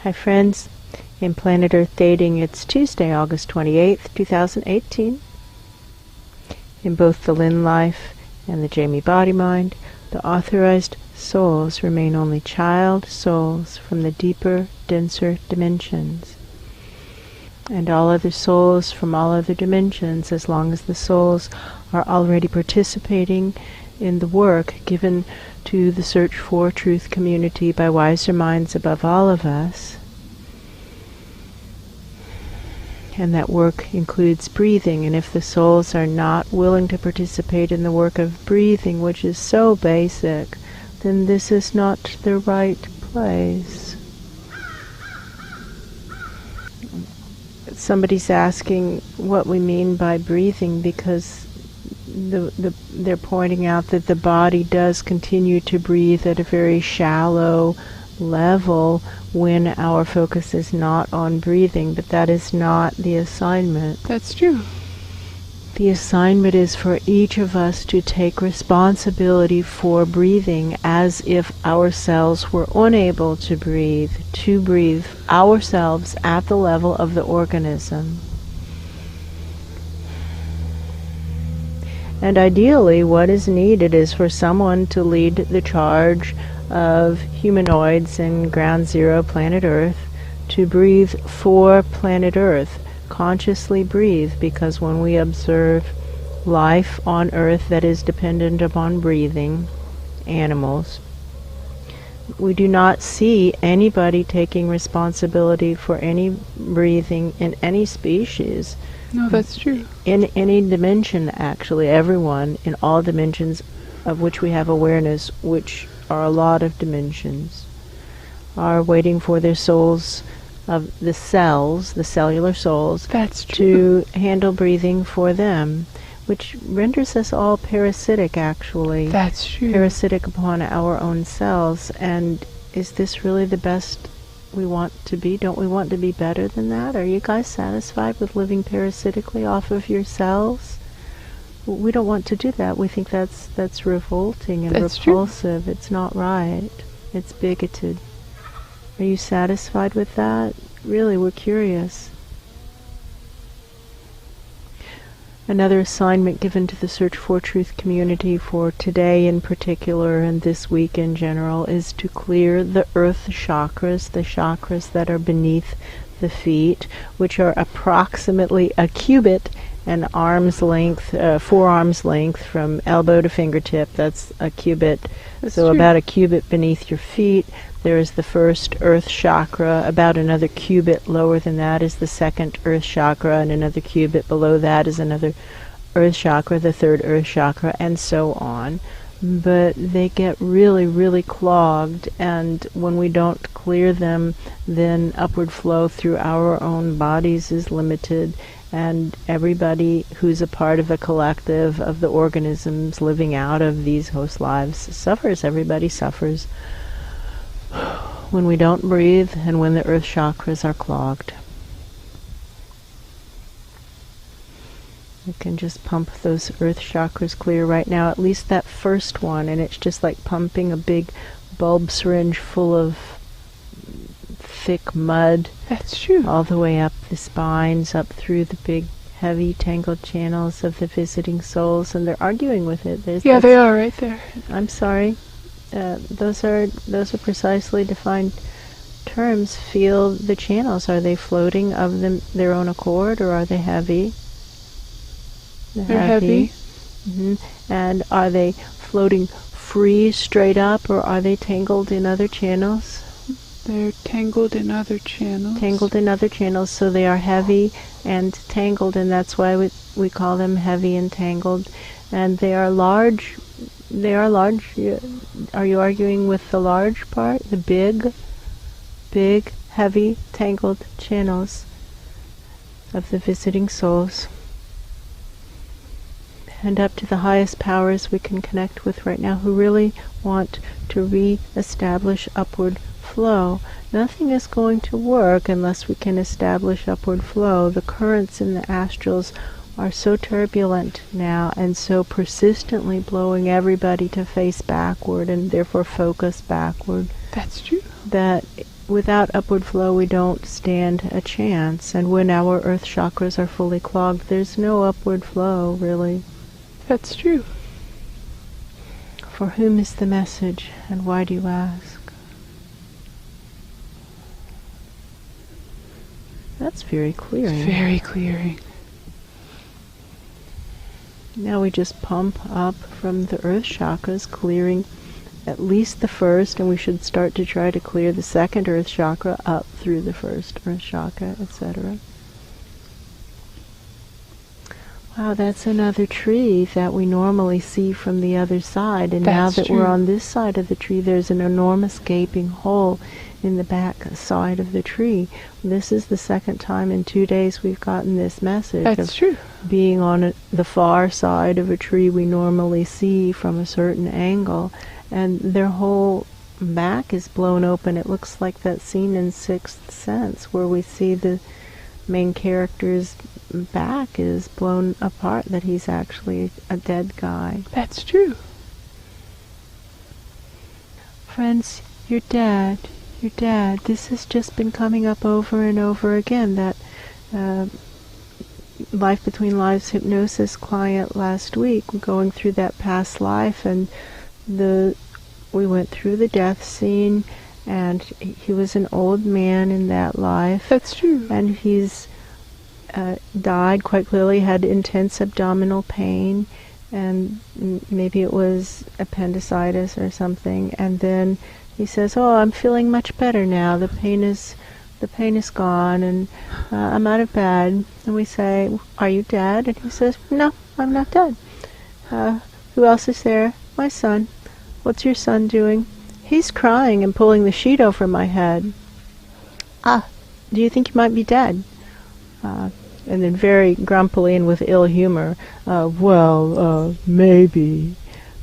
Hi friends, in Planet Earth Dating, it's Tuesday, August 28th, 2018. In both the Lynn Life and the Jamie Body Mind, the authorized souls remain only child souls from the deeper, denser dimensions. And all other souls from all other dimensions, as long as the souls are already participating in the work given to the Search for Truth community by wiser minds above all of us. And that work includes breathing, and if the souls are not willing to participate in the work of breathing, which is so basic, then this is not the right place. Somebody's asking what we mean by breathing, because they're pointing out that the body does continue to breathe at a very shallow level when our focus is not on breathing, but that is not the assignment. That's true. The assignment is for each of us to take responsibility for breathing as if ourselves were unable to breathe ourselves at the level of the organism. And ideally, what is needed is for someone to lead the charge of humanoids in Ground Zero Planet Earth to breathe for Planet Earth. Consciously breathe, because when we observe life on Earth that is dependent upon breathing, animals, we do not see anybody taking responsibility for any breathing in any species. No, that's true. In any dimension, actually, everyone in all dimensions of which we have awareness, which are a lot of dimensions, are waiting for their souls of the cells, the cellular souls, that's true, to handle breathing for them, which renders us all parasitic, actually. That's true. Parasitic upon our own cells. And is this really the best we want to be? Don't we want to be better than that? Are you guys satisfied with living parasitically off of your cells? We don't want to do that. We think that's revolting and that's repulsive. True. It's not right. It's bigoted. Are you satisfied with that? Really, we're curious. Another assignment given to the Search for Truth community for today in particular and this week in general is to clear the earth chakras, the chakras that are beneath the feet, which are approximately a cubit and arm's length, 4 arms length from elbow to fingertip. That's a cubit. That's so true. About a cubit beneath your feet. There is the first earth chakra. About another cubit lower than that is the second earth chakra, and another cubit below that is another earth chakra, the third earth chakra, and so on. But they get really, really clogged, and when we don't clear them, then upward flow through our own bodies is limited, and everybody who's a part of the collective of the organisms living out of these host lives suffers. Everybody suffers when we don't breathe and when the earth chakras are clogged. We can just pump those earth chakras clear right now, at least that first one, and it's just like pumping a big bulb syringe full of thick mud. That's true. All the way up the spines, up through the big, heavy, tangled channels of the visiting souls, and they're arguing with it. Yeah, they are right there. I'm sorry. Those are precisely defined terms. Feel the channels. Are they floating of their own accord, or are they heavy? They're heavy. Mm-hmm. And are they floating free, straight up, or are they tangled in other channels? They're tangled in other channels. Tangled in other channels, so they are heavy and tangled, and that's why we call them heavy and tangled. And they are large. They are large. Are you arguing with the large part? The big, heavy, tangled channels of the visiting souls. And up to the highest powers we can connect with right now, who really want to re-establish upward flow. Nothing is going to work unless we can establish upward flow. The currents in the astrals are so turbulent now and so persistently blowing everybody to face backward and therefore focus backward. That's true. That without upward flow we don't stand a chance, and when our earth chakras are fully clogged, there's no upward flow, really. That's true. For whom is the message, and why do you ask? That's very clearing. It's very clearing. Now we just pump up from the earth chakras, clearing at least the first, and we should start to try to clear the second earth chakra up through the first earth chakra, etc. Wow, that's another tree that we normally see from the other side, and now that we're on this side of the tree, there's an enormous gaping hole in the back side of the tree. This is the second time in 2 days we've gotten this message. That's true. Being on the far side of a tree we normally see from a certain angle, and their whole back is blown open. It looks like that scene in Sixth Sense where we see the main character's back is blown apart, that he's actually a dead guy. That's true. Friends, you're dead. You're dead. This has just been coming up over and over again. That Life Between Lives hypnosis client last week, going through that past life, and we went through the death scene, and he was an old man in that life. That's true. And he's died quite clearly, had intense abdominal pain, and maybe it was appendicitis or something, and then he says, "Oh, I'm feeling much better now. The pain is gone, and I'm out of bed." And we say, "Are you dead?" And he says, "No, I'm not dead." "Who else is there?" "My son." "What's your son doing?" "He's crying and pulling the sheet over my head." "Ah, do you think you might be dead?" And then very grumpily and with ill humor, "Well, maybe."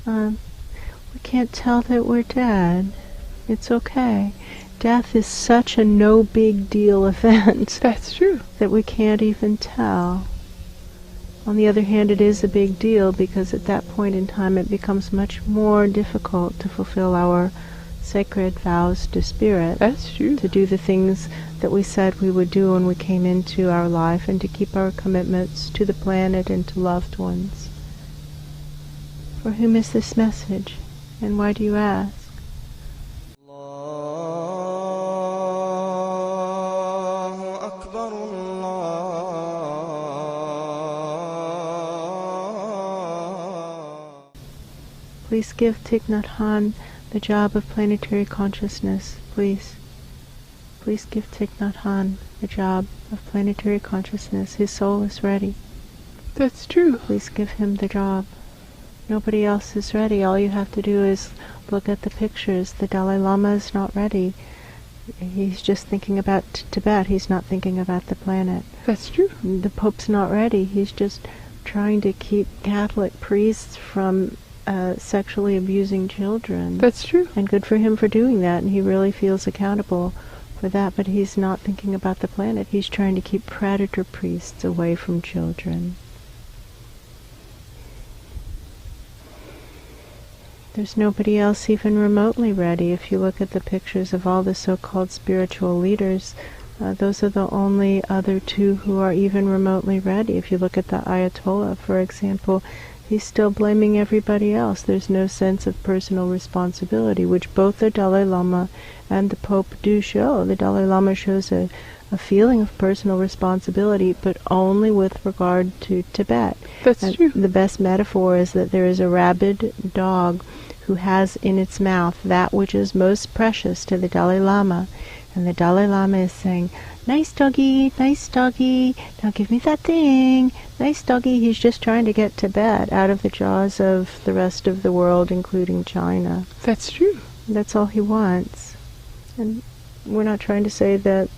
We can't tell that we're dead. It's okay. Death is such a no big deal event. That's true. That we can't even tell. On the other hand, it is a big deal, because at that point in time it becomes much more difficult to fulfill our sacred vows to Spirit. That's true. To do the things that we said we would do when we came into our life, and to keep our commitments to the planet and to loved ones. For whom is this message, and why do you ask? Please give Thich Nhat Hanh the job of planetary consciousness, please. Please give Thich Nhat Hanh the job of planetary consciousness. His soul is ready. That's true. Please give him the job. Nobody else is ready. All you have to do is look at the pictures. The Dalai Lama is not ready. He's just thinking about Tibet. He's not thinking about the planet. That's true. The Pope's not ready. He's just trying to keep Catholic priests from sexually abusing children. That's true. And good for him for doing that, and he really feels accountable for that, but he's not thinking about the planet. He's trying to keep predator priests away from children. There's nobody else even remotely ready. If you look at the pictures of all the so-called spiritual leaders, those are the only other two who are even remotely ready. If you look at the Ayatollah, for example, he's still blaming everybody else. There's no sense of personal responsibility, which both the Dalai Lama and the Pope do show. The Dalai Lama shows a feeling of personal responsibility, but only with regard to Tibet. That's true. The best metaphor is that there is a rabid dog who has in its mouth that which is most precious to the Dalai Lama. And the Dalai Lama is saying, nice doggy, now give me that thing, nice doggy. He's just trying to get Tibet out of the jaws of the rest of the world, including China. That's true. That's all he wants. And we're not trying to say that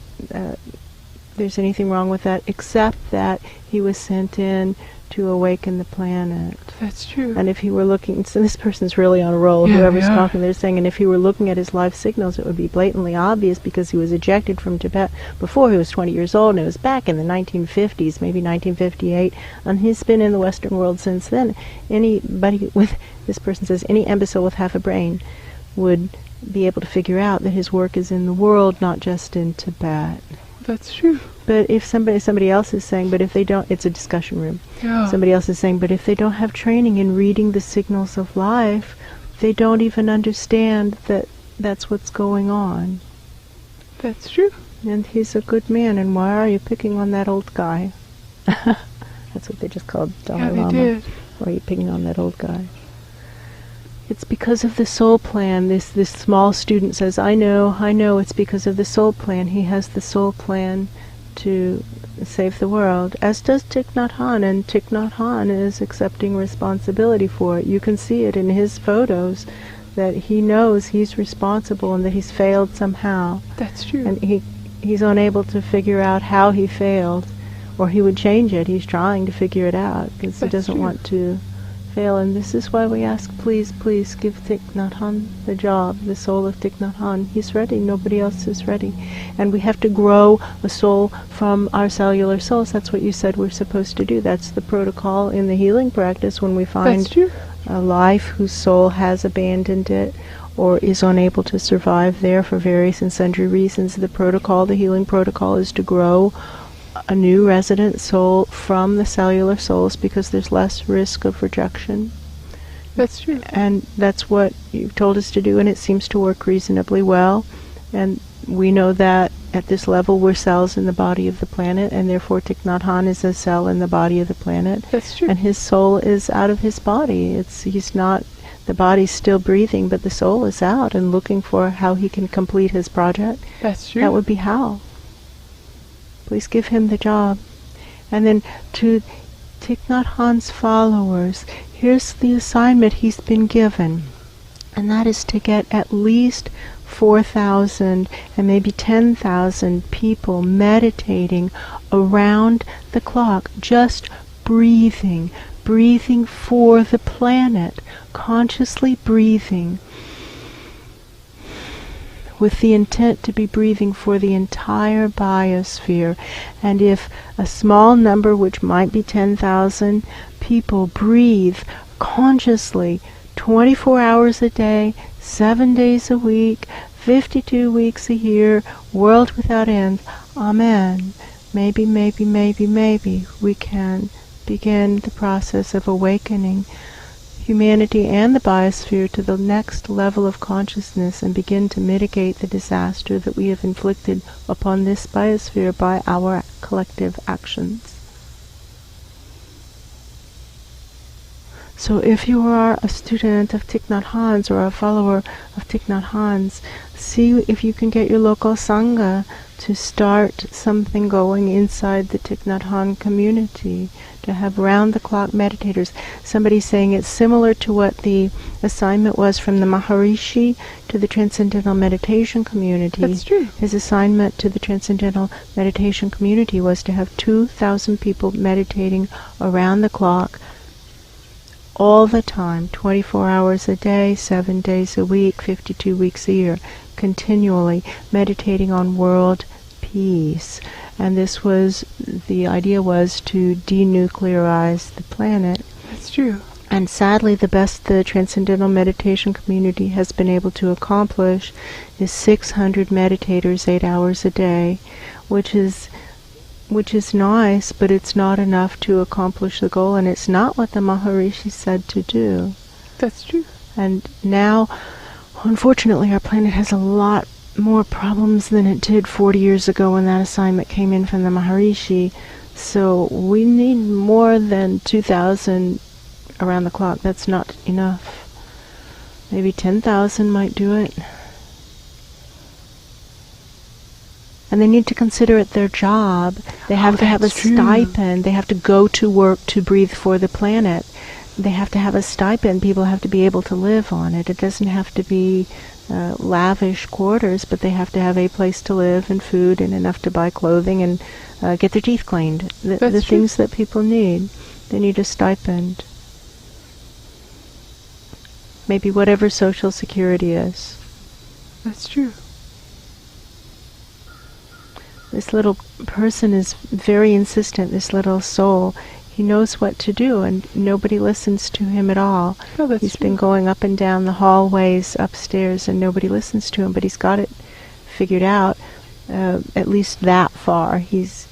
there's anything wrong with that, except that he was sent in to awaken the planet. That's true. And if he were looking, so this person's really on a roll, yeah, whoever's talking, they're saying, and if he were looking at his life signals, it would be blatantly obvious, because he was ejected from Tibet before he was 20 years old, and it was back in the 1950s, maybe 1958, and he's been in the Western world since then. Anybody with, this person says, any imbecile with half a brain would be able to figure out that his work is in the world, not just in Tibet. That's true. But if somebody else is saying, but if they don't, it's a discussion room. Yeah. Somebody else is saying, but if they don't have training in reading the signals of life, they don't even understand that that's what's going on. That's true. And he's a good man, and why are you picking on that old guy? That's what they just called Dalai Yeah, they Lama. did. Why are you picking on that old guy? It's because of the soul plan. This small student says, I know, it's because of the soul plan. He has the soul plan to save the world, as does Thich Nhat Hanh, and Thich Nhat Hanh is accepting responsibility for it. You can see it in his photos that he knows he's responsible and that he's failed somehow. That's true. And he's unable to figure out how he failed, or he would change it. He's trying to figure it out because he That's doesn't true. want to fail. And this is why we ask, please give Thich Nhat Hanh the job, the soul of Thich Nhat Hanh. He's ready. Nobody else is ready. And we have to grow a soul from our cellular souls. That's what you said we're supposed to do. That's the protocol in the healing practice when we find That's true. a life whose soul has abandoned it or is unable to survive there for various and sundry reasons. The protocol, the healing protocol, is to grow a new resident soul from the cellular souls because there's less risk of rejection. That's true. And that's what you've told us to do, and it seems to work reasonably well. And we know that at this level we're cells in the body of the planet, and therefore Thich Nhat Hanh is a cell in the body of the planet. That's true. And his soul is out of his body. He's not, the body's still breathing, but the soul is out and looking for how he can complete his project. That's true. That would be how. Please give him the job. And then to Thich Nhat Hanh's followers, here's the assignment he's been given. And that is to get at least 4,000 and maybe 10,000 people meditating around the clock, just breathing for the planet, consciously breathing, with the intent to be breathing for the entire biosphere. And if a small number, which might be 10,000 people, breathe consciously 24 hours a day, 7 days a week, 52 weeks a year, world without end, amen, maybe we can begin the process of awakening humanity and the biosphere to the next level of consciousness and begin to mitigate the disaster that we have inflicted upon this biosphere by our collective actions. So if you are a student of Thich Nhat Hanh's or a follower of Thich Nhat Hanh's, see if you can get your local Sangha to start something going inside the Thich Nhat Hanh community, to have round-the-clock meditators. Somebody's saying it's similar to what the assignment was from the Maharishi to the Transcendental Meditation Community. That's true. His assignment to the Transcendental Meditation Community was to have 2,000 people meditating around the clock, all the time, 24 hours a day, 7 days a week, 52 weeks a year, continually meditating on world peace. And this was, the idea was to denuclearize the planet. That's true. And sadly, the best the Transcendental Meditation Community has been able to accomplish is 600 meditators 8 hours a day, which is nice, but it's not enough to accomplish the goal, and it's not what the Maharishi said to do. That's true. And now, unfortunately, our planet has a lot more problems than it did 40 years ago when that assignment came in from the Maharishi. So we need more than 2,000 around the clock. That's not enough. Maybe 10,000 might do it. And they need to consider it their job. They have to have a stipend. They have to go to work to breathe for the planet. They have to have a stipend. People have to be able to live on it. It doesn't have to be lavish quarters, but they have to have a place to live and food and enough to buy clothing and get their teeth cleaned. The things that people need. They need a stipend. Maybe whatever Social Security is. That's true. This little person is very insistent, this little soul. he knows what to do, and nobody listens to him at all. Oh, that's He's true. been going up and down the hallways upstairs, and nobody listens to him, but he's got it figured out, at least that far. He's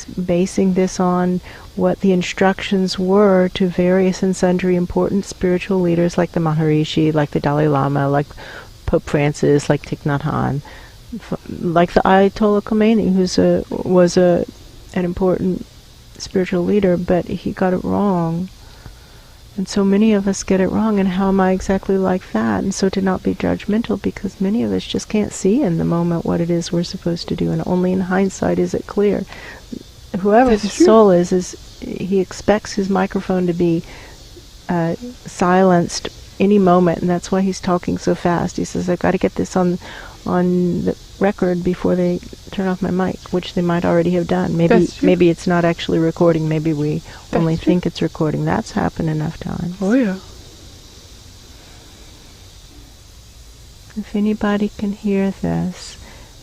basing this on what the instructions were to various and sundry important spiritual leaders like the Maharishi, like the Dalai Lama, like Pope Francis, like Thich Nhat Hanh, like the Ayatollah Khomeini, was an important spiritual leader, but he got it wrong. And so many of us get it wrong, and how am I exactly like that? And so to not be judgmental, because many of us just can't see in the moment what it is we're supposed to do, and only in hindsight is it clear. Whoever That's his true. soul is he expects his microphone to be silenced any moment, and that's why he's talking so fast. He says, I've got to get this on the record before they turn off my mic, which they might already have done. Maybe it's not actually recording. Maybe we only think it's recording. That's happened enough times. Oh, yeah. If anybody can hear this,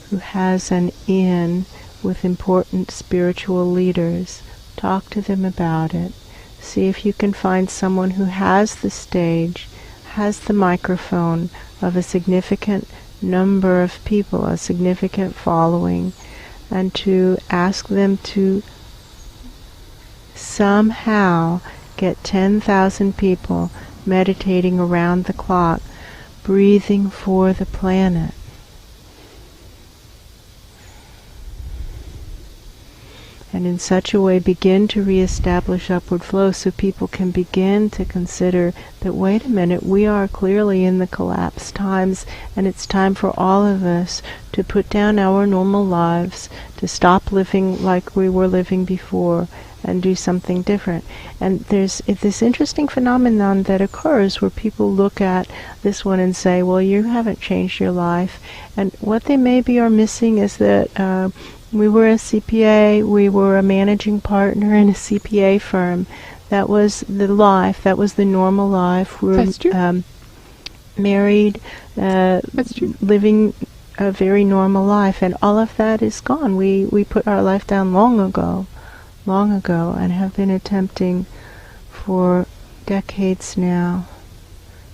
who has an in with important spiritual leaders, talk to them about it. See if you can find someone who has the stage, has the microphone of a significant number of people, a significant following, and to ask them to somehow get 10,000 people meditating around the clock, breathing for the planet. And in such a way begin to reestablish upward flow, so people can begin to consider that, wait a minute, we are clearly in the collapse times, and it's time for all of us to put down our normal lives, to stop living like we were living before, and do something different. And there's this interesting phenomenon that occurs where people look at this one and say, well, you haven't changed your life. And what they maybe are missing is that we were a CPA, we were a managing partner in a CPA firm. That was the life, that was the normal life. We were That's true. married, That's true. living a very normal life, and all of that is gone. We put our life down long ago, and have been attempting for decades now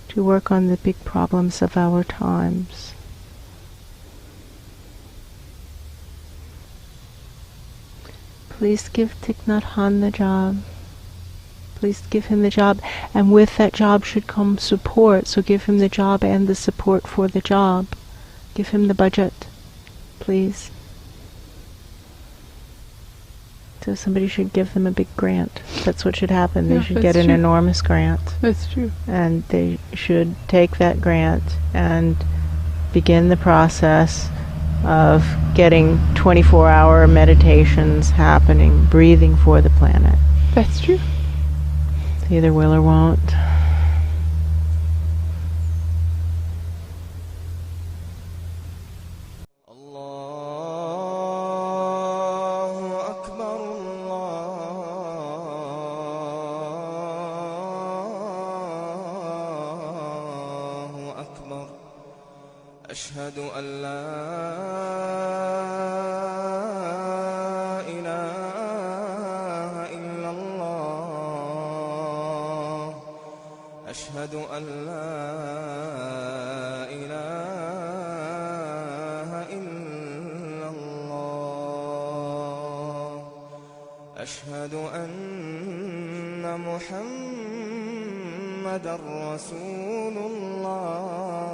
to work on the big problems of our times. Please give Thich Nhat Hanh the job. Please give him the job, and with that job should come support, so give him the job and the support for the job. Give him the budget, please. So somebody should give them a big grant. That's what should happen. They should get an enormous grant. That's true. And they should take that grant and begin the process of getting 24-hour meditations happening, breathing for the planet. That's true. They either will or won't. أشهد أن لا إله إلا الله أشهد أن لا إله إلا الله أشهد أن محمدًا رسول الله